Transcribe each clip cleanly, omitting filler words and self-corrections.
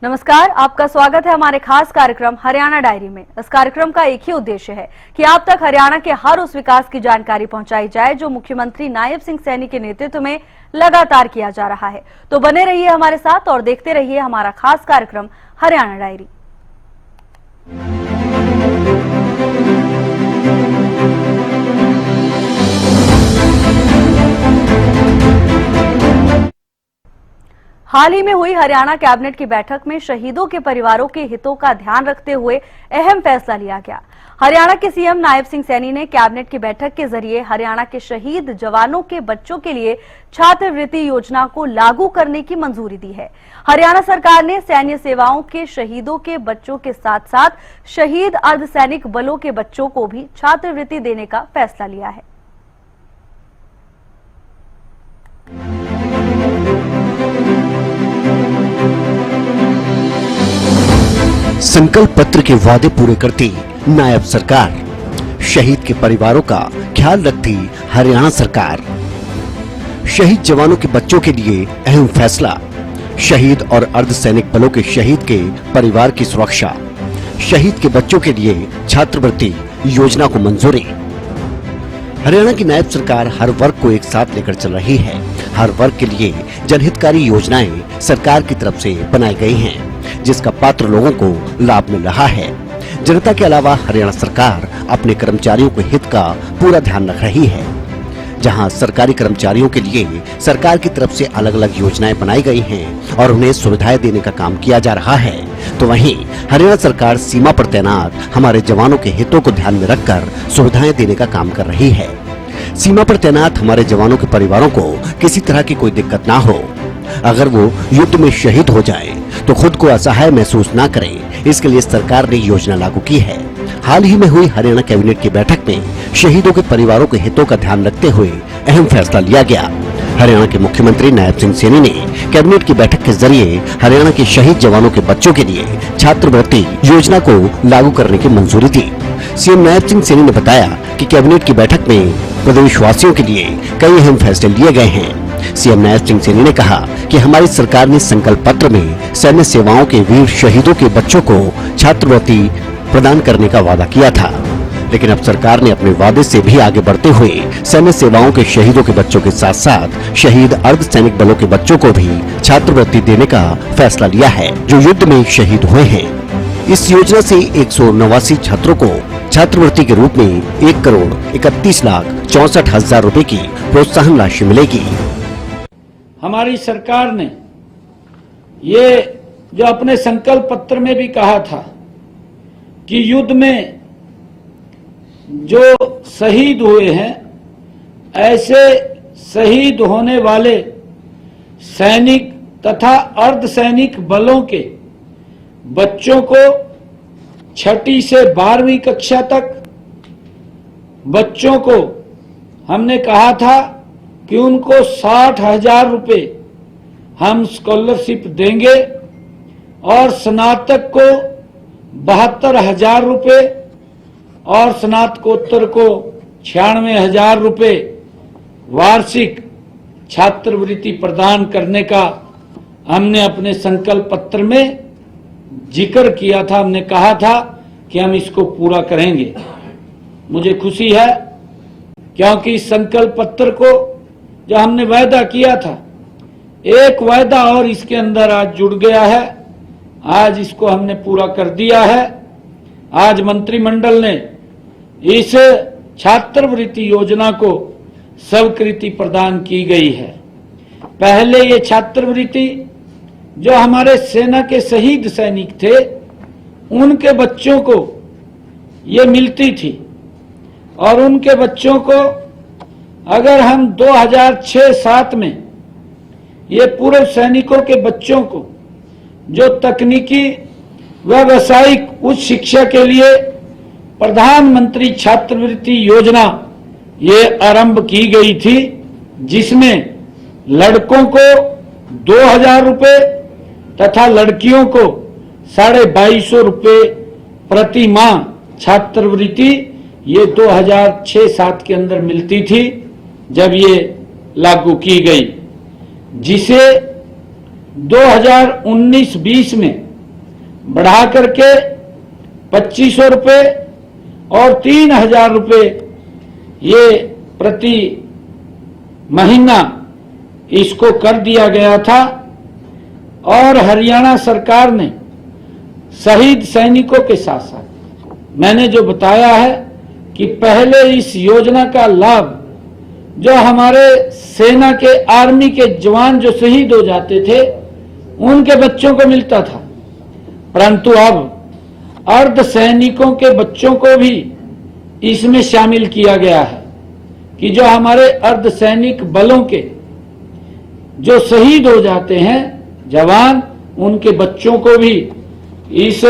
नमस्कार, आपका स्वागत है हमारे खास कार्यक्रम हरियाणा डायरी में। इस कार्यक्रम का एक ही उद्देश्य है कि आप तक हरियाणा के हर उस विकास की जानकारी पहुंचाई जाए जो मुख्यमंत्री नायब सिंह सैनी के नेतृत्व में लगातार किया जा रहा है। तो बने रहिए हमारे साथ और देखते रहिए हमारा खास कार्यक्रम हरियाणा डायरी। हाल ही में हुई हरियाणा कैबिनेट की बैठक में शहीदों के परिवारों के हितों का ध्यान रखते हुए अहम फैसला लिया गया। हरियाणा के सीएम नायब सिंह सैनी ने कैबिनेट की बैठक के जरिए हरियाणा के शहीद जवानों के बच्चों के लिए छात्रवृत्ति योजना को लागू करने की मंजूरी दी है। हरियाणा सरकार ने सैन्य सेवाओं के शहीदों के बच्चों के साथ साथ शहीद अर्धसैनिक बलों के बच्चों को भी छात्रवृत्ति देने का फैसला लिया है। संकल्प पत्र के वादे पूरे करती नायब सरकार, शहीद के परिवारों का ख्याल रखती हरियाणा सरकार। शहीद जवानों के बच्चों के लिए अहम फैसला, शहीद और अर्धसैनिक बलों के शहीद के परिवार की सुरक्षा, शहीद के बच्चों के लिए छात्रवृत्ति योजना को मंजूरी। हरियाणा की नायब सरकार हर वर्ग को एक साथ लेकर चल रही है। हर वर्ग के लिए जनहितकारी योजनाएं सरकार की तरफ से बनाई गई हैं, जिसका पात्र लोगों को लाभ मिल रहा है। जनता के अलावा हरियाणा सरकार अपने कर्मचारियों के हित का पूरा ध्यान रख रही है। जहां सरकारी कर्मचारियों के लिए सरकार की तरफ से अलग अलग योजनाएं बनाई गई हैं और उन्हें सुविधाएं देने का काम किया जा रहा है, तो वहीं हरियाणा सरकार सीमा पर तैनात हमारे जवानों के हितों को ध्यान में रखकर सुविधाएं देने का काम कर रही है। सीमा पर तैनात हमारे जवानों के परिवारों को किसी तरह की कोई दिक्कत ना हो। अगर वो युद्ध में शहीद हो जाएं, तो खुद को असहाय महसूस ना करें, इसके लिए सरकार ने योजना लागू की है। हाल ही में हुई हरियाणा कैबिनेट की बैठक में शहीदों के परिवारों के हितों का ध्यान रखते हुए अहम फैसला लिया गया। हरियाणा के मुख्यमंत्री नायब सिंह सैनी ने कैबिनेट की बैठक के जरिए हरियाणा के शहीद जवानों के बच्चों के लिए छात्रवृत्ति योजना को लागू करने की मंजूरी दी। सीएम नायब सिंह सैनी ने बताया कि कैबिनेट की बैठक में प्रदेशवासियों के लिए कई अहम फैसले लिए गए हैं। सीएम नायब सिंह सैनी ने कहा कि हमारी सरकार ने संकल्प पत्र में सैन्य सेवाओं के वीर शहीदों के बच्चों को छात्रवृत्ति प्रदान करने का वादा किया था, लेकिन अब सरकार ने अपने वादे से भी आगे बढ़ते हुए सैन्य सेवाओं के शहीदों के बच्चों के साथ साथ शहीद अर्धसैनिक बलों के बच्चों को भी छात्रवृत्ति देने का फैसला लिया है, जो युद्ध में शहीद हुए हैं। इस योजना से 189 छात्रों को छात्रवृत्ति के रूप में 1,31,64,00,000 रुपए की प्रोत्साहन राशि मिलेगी। हमारी सरकार ने ये जो अपने संकल्प पत्र में भी कहा था कि युद्ध में जो शहीद हुए हैं, ऐसे शहीद होने वाले सैनिक तथा अर्धसैनिक बलों के बच्चों को 6ठी से 12वीं कक्षा तक बच्चों को हमने कहा था कि उनको 60,000 रुपए हम स्कॉलरशिप देंगे और स्नातक को 72,000 रुपए और स्नातकोत्तर को 96,000 रुपए वार्षिक छात्रवृत्ति प्रदान करने का हमने अपने संकल्प पत्र में जिक्र किया था। हमने कहा था कि हम इसको पूरा करेंगे। मुझे खुशी है क्योंकि इस संकल्प पत्र को जो हमने वायदा किया था, एक वायदा और इसके अंदर आज जुड़ गया है। आज इसको हमने पूरा कर दिया है। आज मंत्रिमंडल ने इस छात्रवृत्ति योजना को स्वीकृति प्रदान की गई है। पहले ये छात्रवृत्ति जो हमारे सेना के शहीद सैनिक थे, उनके बच्चों को ये मिलती थी और उनके बच्चों को अगर हम 2006-07 में ये पूर्व सैनिकों के बच्चों को जो तकनीकी व व्यावसायिक उच्च शिक्षा के लिए प्रधानमंत्री छात्रवृत्ति योजना ये आरंभ की गई थी, जिसमें लड़कों को 2,000 रुपए तथा लड़कियों को 2,250 रुपए प्रति माह छात्रवृत्ति ये 2006-07 के अंदर मिलती थी जब ये लागू की गई, जिसे 2019-20 में बढ़ा करके 2500 रुपये और 3000 रुपये ये प्रति महीना इसको कर दिया गया था। और हरियाणा सरकार ने शहीद सैनिकों के साथ साथ मैंने जो बताया है कि पहले इस योजना का लाभ जो हमारे सेना के आर्मी के जवान जो शहीद हो जाते थे उनके बच्चों को मिलता था, परंतु अब अर्ध सैनिकों के बच्चों को भी इसमें शामिल किया गया है कि जो हमारे अर्ध सैनिक बलों के जो शहीद हो जाते हैं जवान, उनके बच्चों को भी इस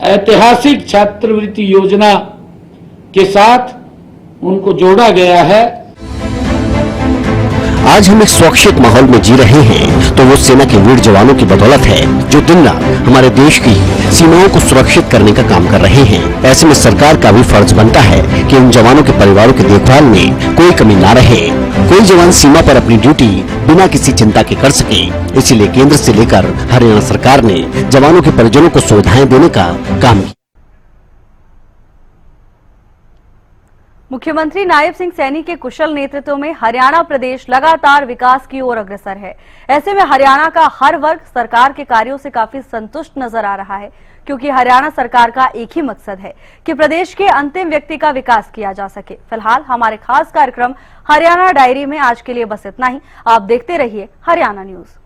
ऐतिहासिक छात्रवृत्ति योजना के साथ उनको जोड़ा गया है। आज हम एक सुरक्षित माहौल में जी रहे हैं तो वो सेना के वीर जवानों की बदौलत है जो दिन रात हमारे देश की सीमाओं को सुरक्षित करने का काम कर रहे हैं। ऐसे में सरकार का भी फर्ज बनता है कि उन जवानों के परिवारों की देखभाल में कोई कमी ना रहे, कोई जवान सीमा पर अपनी ड्यूटी बिना किसी चिंता के कर सके। इसीलिए केंद्र से लेकर हरियाणा सरकार ने जवानों के परिजनों को सुविधाएं देने का काम किया। मुख्यमंत्री नायब सिंह सैनी के कुशल नेतृत्व में हरियाणा प्रदेश लगातार विकास की ओर अग्रसर है। ऐसे में हरियाणा का हर वर्ग सरकार के कार्यों से काफी संतुष्ट नजर आ रहा है, क्योंकि हरियाणा सरकार का एक ही मकसद है कि प्रदेश के अंतिम व्यक्ति का विकास किया जा सके। फिलहाल हमारे खास कार्यक्रम हरियाणा डायरी में आज के लिए बस इतना ही। आप देखते रहिए हरियाणा न्यूज।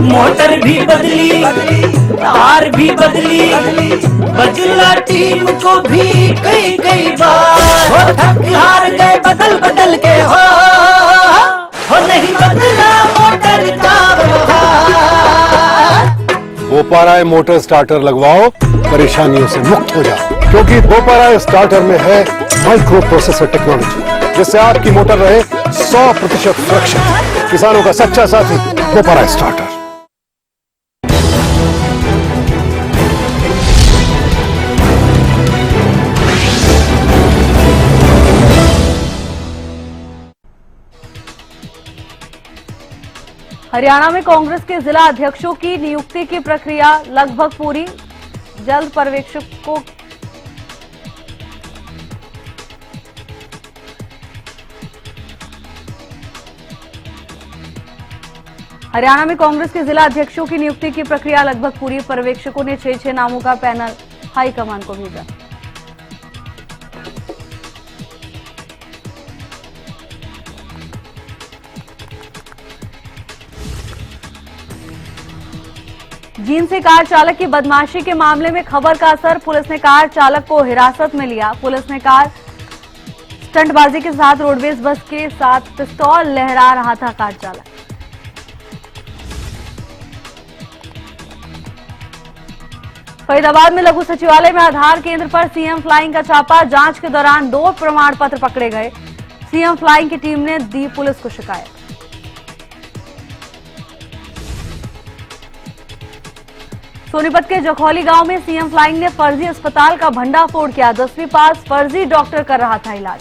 मोटर भी बदली, तार भी बदली, बदला टीम को भी कई कई बार। हो थक हार गए बदल बदल के हो नहीं बदला मोटर का व्यवहार। बोपाराय मोटर स्टार्टर लगवाओ, परेशानियों से मुक्त हो जाओ, क्योंकि बोपाराय स्टार्टर में है माइक्रो प्रोसेसर टेक्नोलॉजी, जिससे आपकी मोटर रहे 100% सुरक्षित। किसानों का सच्चा साथी बोपाराय स्टार्टर। हरियाणा में कांग्रेस के जिला अध्यक्षों की नियुक्ति की प्रक्रिया लगभग पूरी। जल्द पर्यवेक्षकों हरियाणा में कांग्रेस के जिला अध्यक्षों की नियुक्ति की प्रक्रिया लगभग पूरी। पर्यवेक्षकों ने 6 नामों का पैनल हाईकमान को भेजा। जींद से कार चालक की बदमाशी के मामले में खबर का असर। पुलिस ने कार चालक को हिरासत में लिया। पुलिस ने कार स्टंटबाजी के साथ रोडवेज बस के साथ पिस्तौल लहरा रहा था कार चालक। फरीदाबाद में लघु सचिवालय में आधार केंद्र पर सीएम फ्लाइंग का छापा। जांच के दौरान 2 प्रमाण पत्र पकड़े गए। सीएम फ्लाइंग की टीम ने दी पुलिस को शिकायत। सोनीपत के जखौली गांव में सीएम फ्लाइंग ने फर्जी अस्पताल का भंडाफोड़ किया। 10वीं पास फर्जी डॉक्टर कर रहा था इलाज।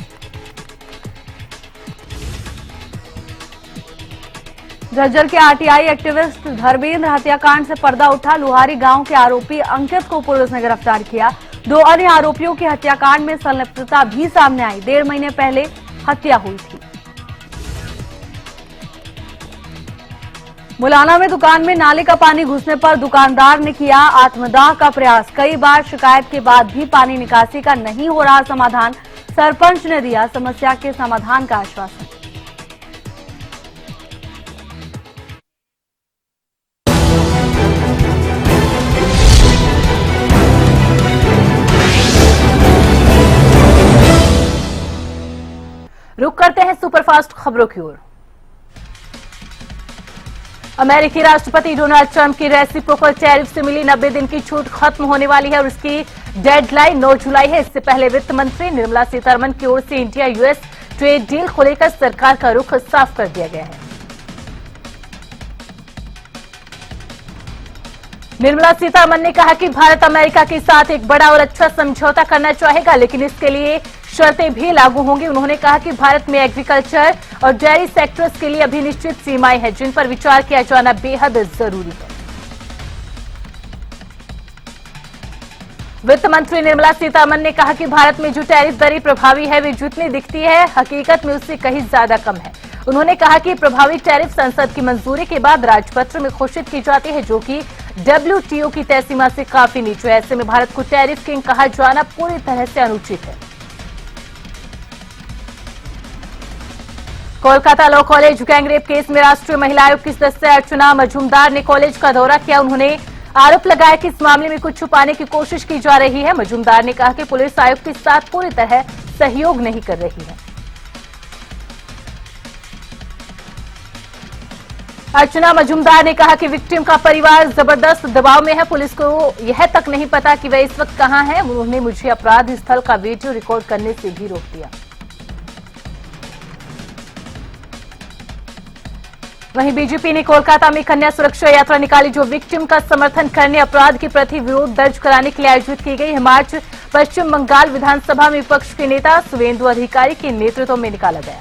झज्जर के आरटीआई एक्टिविस्ट धर्मेंद्र हत्याकांड से पर्दा उठा। लुहारी गांव के आरोपी अंकित को पुलिस ने गिरफ्तार किया। 2 अन्य आरोपियों की हत्याकांड में संलिप्तता भी सामने आई। 1.5 महीने पहले हत्या हुई थी। मुलाना में दुकान में नाले का पानी घुसने पर दुकानदार ने किया आत्मदाह का प्रयास। कई बार शिकायत के बाद भी पानी निकासी का नहीं हो रहा समाधान। सरपंच ने दिया समस्या के समाधान का आश्वासन। रुक करते हैं सुपरफास्ट खबरों की ओर। अमेरिकी राष्ट्रपति डोनाल्ड ट्रंप की रेसिप्रोकल टैरिफ से मिली 90 दिन की छूट खत्म होने वाली है और इसकी डेडलाइन 9 जुलाई है। इससे पहले वित्त मंत्री निर्मला सीतारमण की ओर से इंडिया यूएस ट्रेड डील को लेकर सरकार का रुख साफ कर दिया गया है। निर्मला सीतारमण ने कहा कि भारत अमेरिका के साथ एक बड़ा और अच्छा समझौता करना चाहेगा, लेकिन इसके लिए शर्तें भी लागू होंगी। उन्होंने कहा कि भारत में एग्रीकल्चर और डेयरी सेक्टर्स के लिए अभी निश्चित सीमाएं हैं, जिन पर विचार किया जाना बेहद जरूरी है। वित्त मंत्री निर्मला सीतारमण ने कहा कि भारत में जो टैरिफ दरें प्रभावी है, वे जितनी दिखती है हकीकत में उससे कहीं ज्यादा कम है। उन्होंने कहा कि प्रभावी टैरिफ संसद की मंजूरी के बाद राजपत्र में घोषित की जाती है, जो कि WTO की तय सीमा से काफी नीचे है। ऐसे में भारत को टैरिफ किंग कहा जाना पूरी तरह से अनुचित है। Kolkata law college gangrape case में राष्ट्रीय महिला आयोग की सदस्य अर्चना मजूमदार ने कॉलेज का दौरा किया। उन्होंने आरोप लगाया कि इस मामले में कुछ छुपाने की कोशिश की जा रही है। मजूमदार ने कहा कि पुलिस आयोग के साथ पूरी तरह सहयोग नहीं कर रही है। अर्चना मजूमदार ने कहा कि विक्टिम का परिवार जबरदस्त दबाव में है। पुलिस को यह तक नहीं पता कि वह इस वक्त कहां है। उन्होंने मुझे अपराध स्थल का वीडियो रिकॉर्ड करने से भी रोक दिया। वहीं बीजेपी ने कोलकाता में कन्या सुरक्षा यात्रा निकाली, जो विक्टिम का समर्थन करने अपराध के प्रति विरोध दर्ज कराने के लिए आयोजित की गई। यह मार्च पश्चिम बंगाल विधानसभा में विपक्ष के नेता शुवेंदु अधिकारी के नेतृत्व में निकाला गया।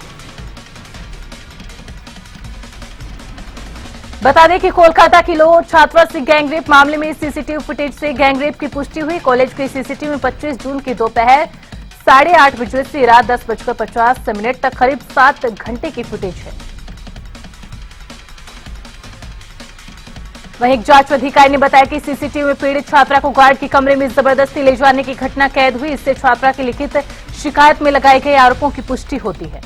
बता दें कि कोलकाता की लो छात्रा से गैंगरेप मामले में सीसीटीवी फुटेज से गैंगरेप की पुष्टि हुई। कॉलेज के सीसीटीवी में 25 जून की दोपहर 8:30 बजे से रात 10:50 तक करीब 7 घंटे की फुटेज है। वहीं एक जांच अधिकारी ने बताया कि सीसीटीवी में पीड़ित छात्रा को गार्ड के कमरे में जबरदस्ती ले जाने की घटना कैद हुई। इससे छात्रा की लिखित शिकायत में लगाए गए आरोपों की पुष्टि होती है।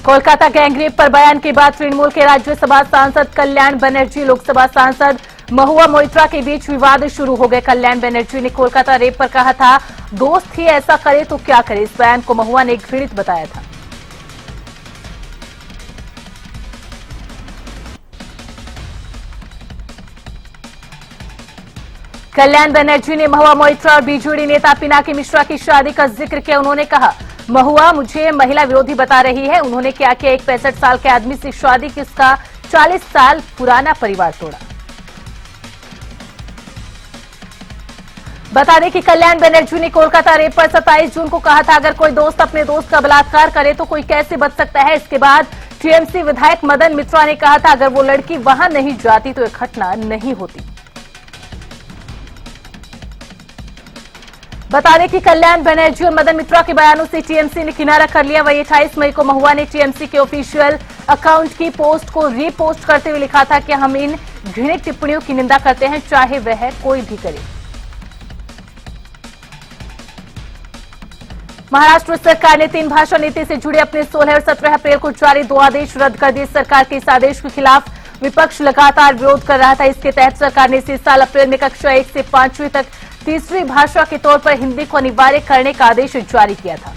कोलकाता गैंगरेप पर बयान के बाद तृणमूल के राज्यसभा सांसद कल्याण बनर्जी, लोकसभा सांसद महुआ मोइत्रा के बीच विवाद शुरू हो गए। कल्याण बनर्जी ने कोलकाता रेप पर कहा था, दोस्त ही ऐसा करे तो क्या करे। इस बयान को महुआ ने घृणित बताया था। कल्याण बनर्जी ने महुआ मोइत्रा और बीजेडी नेता पिनाकी मिश्रा की शादी का जिक्र किया। उन्होंने कहा, महुआ मुझे महिला विरोधी बता रही है। उन्होंने क्या किया, एक 65 साल के आदमी से शादी की, उसका 40 साल पुराना परिवार तोड़ा। बता दें कि कल्याण बनर्जी ने कोलकाता रेप पर 27 जून को कहा था, अगर कोई दोस्त अपने दोस्त का बलात्कार करे तो कोई कैसे बच सकता है। इसके बाद टीएमसी विधायक मदन मित्रा ने कहा था, अगर वो लड़की वहां नहीं जाती तो यह घटना नहीं होती। बता दें कि कल्याण बनर्जी और मदन मित्रा के बयानों से टीएमसी ने किनारा कर लिया। वही 28 मई को महुआ ने टीएमसी के ऑफिशियल अकाउंट की पोस्ट को रीपोस्ट करते हुए लिखा था कि हम इन घृणित टिप्पणियों की निंदा करते हैं, चाहे वह कोई भी करे। महाराष्ट्र सरकार ने 3 भाषा नीति से जुड़े अपने 16 और 17 अप्रैल को जारी 2 आदेश रद्द कर दिए। सरकार के इस आदेश के खिलाफ विपक्ष लगातार विरोध कर रहा था। इसके तहत सरकार ने इसी साल अप्रैल में कक्षा 1 से 5वीं तक तीसरी भाषा के तौर पर हिंदी को अनिवार्य करने का आदेश जारी किया था।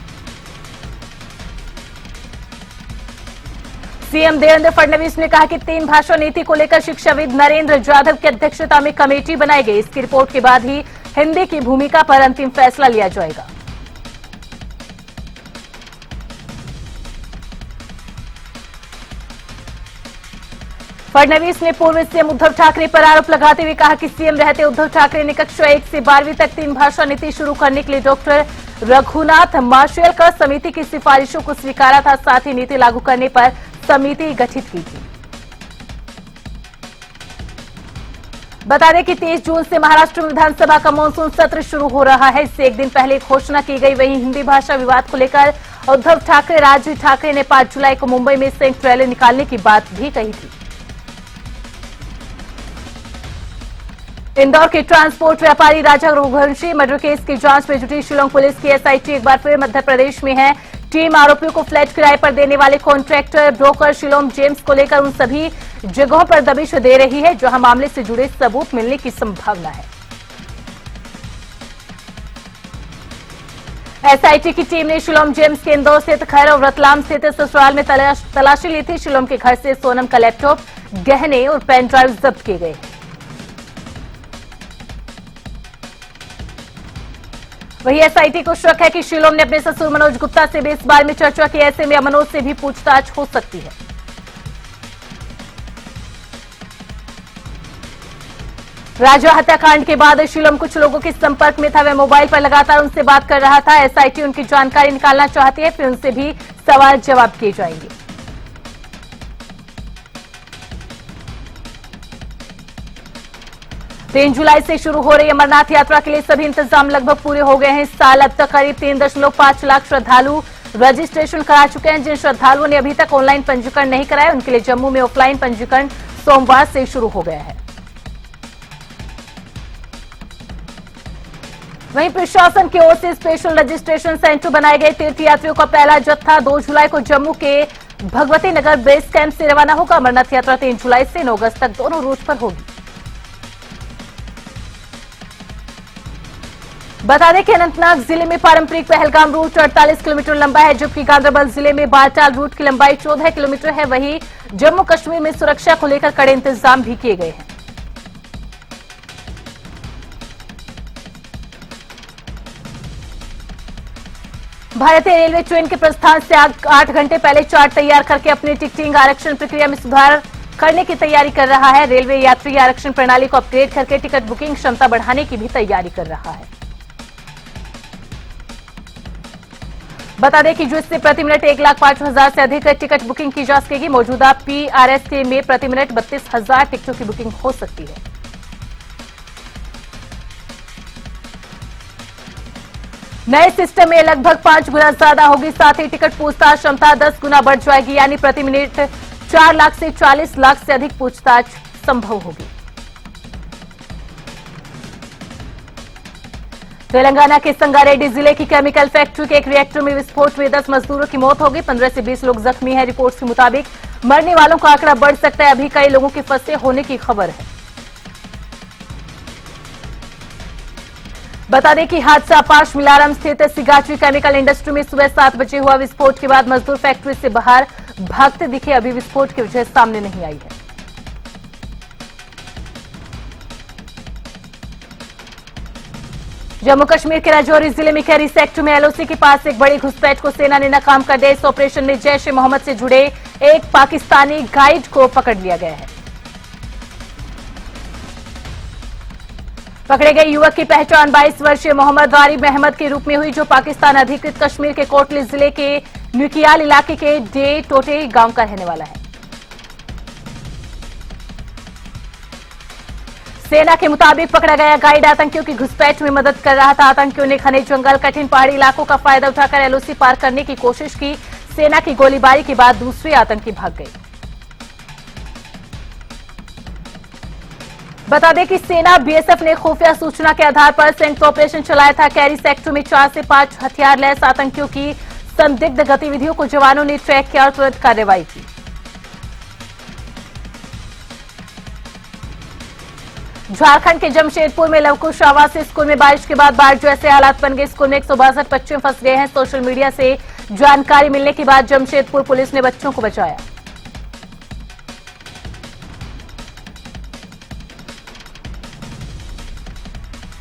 सीएम देवेंद्र फडणवीस ने कहा कि 3 भाषा नीति को लेकर शिक्षाविद नरेंद्र जाधव की अध्यक्षता में कमेटी बनाई गई। इसकी रिपोर्ट के बाद ही हिंदी की भूमिका पर अंतिम फैसला लिया जाएगा। फडणवीस ने पूर्व सीएम उद्धव ठाकरे पर आरोप लगाते हुए कहा कि सीएम रहते उद्धव ठाकरे ने कक्षा 1 से 12वीं तक 3 भाषा नीति शुरू करने के लिए डॉक्टर रघुनाथ माशेलकर समिति की सिफारिशों को स्वीकारा था। साथ ही नीति लागू करने पर समिति गठित की थी। बता दें कि 23 जून से महाराष्ट्र में विधानसभा का मानसून सत्र शुरू हो रहा है। इससे एक दिन पहले घोषणा की गई। वहीं हिंदी भाषा विवाद को लेकर उद्धव ठाकरे, राज ठाकरे ने 5 जुलाई को मुंबई में संयुक्त रैली निकालने की बात भी कही थी। इंदौर के ट्रांसपोर्ट व्यापारी राजा रघुवंशी मर्डर केस की जांच में जुटी शिलोंग पुलिस की एसआईटी एक बार फिर मध्य प्रदेश में है। टीम आरोपियों को फ्लैट किराए पर देने वाले कॉन्ट्रैक्टर, ब्रोकर शिलोंग जेम्स को लेकर उन सभी जगहों पर दबिश दे रही है जहां मामले से जुड़े सबूत मिलने की संभावना है। एसआईटी की टीम ने शिलोंग जेम्स के इंदौर स्थित खैर और रतलाम स्थित ससुराल में तलाशी ली थी। शिलोंग के घर से सोनम का लैपटॉप, गहने और पेन ड्राइव जब्त किए गए। वही एसआईटी को शक है कि शीलोम ने अपने ससुर मनोज गुप्ता से भी इस बारे में चर्चा की। ऐसे में मनोज से भी पूछताछ हो सकती है। राजा हत्याकांड के बाद शीलोम कुछ लोगों के संपर्क में था। वह मोबाइल पर लगातार उनसे बात कर रहा था। एसआईटी उनकी जानकारी निकालना चाहती है, फिर उनसे भी सवाल जवाब किए जाएंगे। 3 जुलाई से शुरू हो रही अमरनाथ यात्रा के लिए सभी इंतजाम लगभग पूरे हो गए हैं। इस साल अब तक करीब 3.5 लाख श्रद्धालु रजिस्ट्रेशन करा चुके हैं। जिन श्रद्धालुओं ने अभी तक ऑनलाइन पंजीकरण नहीं कराया, उनके लिए जम्मू में ऑफलाइन पंजीकरण सोमवार से शुरू हो गया है। वहीं प्रशासन की ओर से स्पेशल रजिस्ट्रेशन सेंटर बनाए गए। तीर्थयात्रियों का पहला जत्था 2 जुलाई को जम्मू के भगवती नगर बेस कैंप से रवाना होगा। अमरनाथ यात्रा 3 जुलाई से 9 अगस्त तक दोनों रूट पर होगी। बता दें कि अनंतनाग जिले में पारंपरिक पहलगाम रूट 48 किलोमीटर लंबा है, जबकि गांधरबल जिले में बालटाल रूट की लंबाई 14 किलोमीटर है। वहीं जम्मू कश्मीर में सुरक्षा को लेकर कड़े इंतजाम भी किए गए हैं। भारतीय रेलवे ट्रेन के प्रस्थान से 8 घंटे पहले चार्ट तैयार करके अपनी टिकटिंग आरक्षण प्रक्रिया में सुधार करने की तैयारी कर रहा है। रेलवे यात्री आरक्षण प्रणाली को अपग्रेड करके टिकट बुकिंग क्षमता बढ़ाने की भी तैयारी कर रहा है। बता दें कि जिससे प्रति मिनट 1,05,000 से अधिक टिकट बुकिंग की जा सकेगी। मौजूदा PRSK में प्रति मिनट 32,000 टिकटों की बुकिंग हो सकती है। नए सिस्टम में लगभग 5 गुना ज्यादा होगी। साथ ही टिकट पूछताछ क्षमता 10 गुना बढ़ जाएगी, यानी प्रति मिनट 4 लाख से 40 लाख से अधिक पूछताछ संभव होगी। तेलंगाना के संगारेड्डी जिले की केमिकल फैक्ट्री के एक रिएक्टर में विस्फोट में 10 मजदूरों की मौत हो गई। 15 से 20 लोग जख्मी हैं। रिपोर्ट्स के मुताबिक मरने वालों का आंकड़ा बढ़ सकता है। अभी कई लोगों के फंसे होने की खबर है। बता दें कि हादसा पाश मिलारम स्थित सिगाची केमिकल इंडस्ट्री में सुबह 7 बजे हुआ। विस्फोट के बाद मजदूर फैक्ट्री से बाहर भागते दिखे। अभी विस्फोट की वजह सामने नहीं आई है। जम्मू कश्मीर के राजौरी जिले में कैरी सेक्टर में LOC के पास एक बड़ी घुसपैठ को सेना ने नाकाम कर दिया। इस ऑपरेशन में जैश ए मोहम्मद से जुड़े एक पाकिस्तानी गाइड को पकड़ लिया गया है। पकड़े गए युवक की पहचान 22 वर्षीय मोहम्मद वारिब अहमद के रूप में हुई, जो पाकिस्तान अधिकृत कश्मीर के कोटली जिले के न्यूकियाल इलाके के डे टोटे गांव का रहने वाला है। सेना के मुताबिक पकड़ा गया गाइड आतंकियों की घुसपैठ में मदद कर रहा था। आतंकियों ने घने जंगल, कठिन पहाड़ी इलाकों का फायदा उठाकर LOC पार करने की कोशिश की। सेना की गोलीबारी के बाद दूसरे आतंकी भाग गए। बता दें कि सेना BSF ने खुफिया सूचना के आधार पर संयुक्त ऑपरेशन चलाया था। कैरी सेक्टर में 4 से 5 हथियार लैस आतंकियों की संदिग्ध गतिविधियों को जवानों ने ट्रैक किया और तुरंत कार्रवाई की। झारखंड के जमशेदपुर में लवकुश आवासीय स्कूल में बारिश के बाद बाढ़ जैसे हालात बन गए। स्कूल में 162 बच्चे फंस गए हैं। सोशल मीडिया से जानकारी मिलने के बाद जमशेदपुर पुलिस ने बच्चों को बचाया।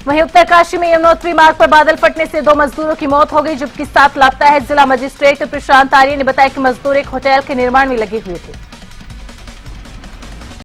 वहीं उत्तरकाशी में यमुनोत्री मार्ग पर बादल फटने से 2 मजदूरों की मौत हो गई, जबकि 7 लापता है। जिला मजिस्ट्रेट प्रशांत आर्य ने बताया कि मजदूर एक होटल के निर्माण में लगे हुए थे।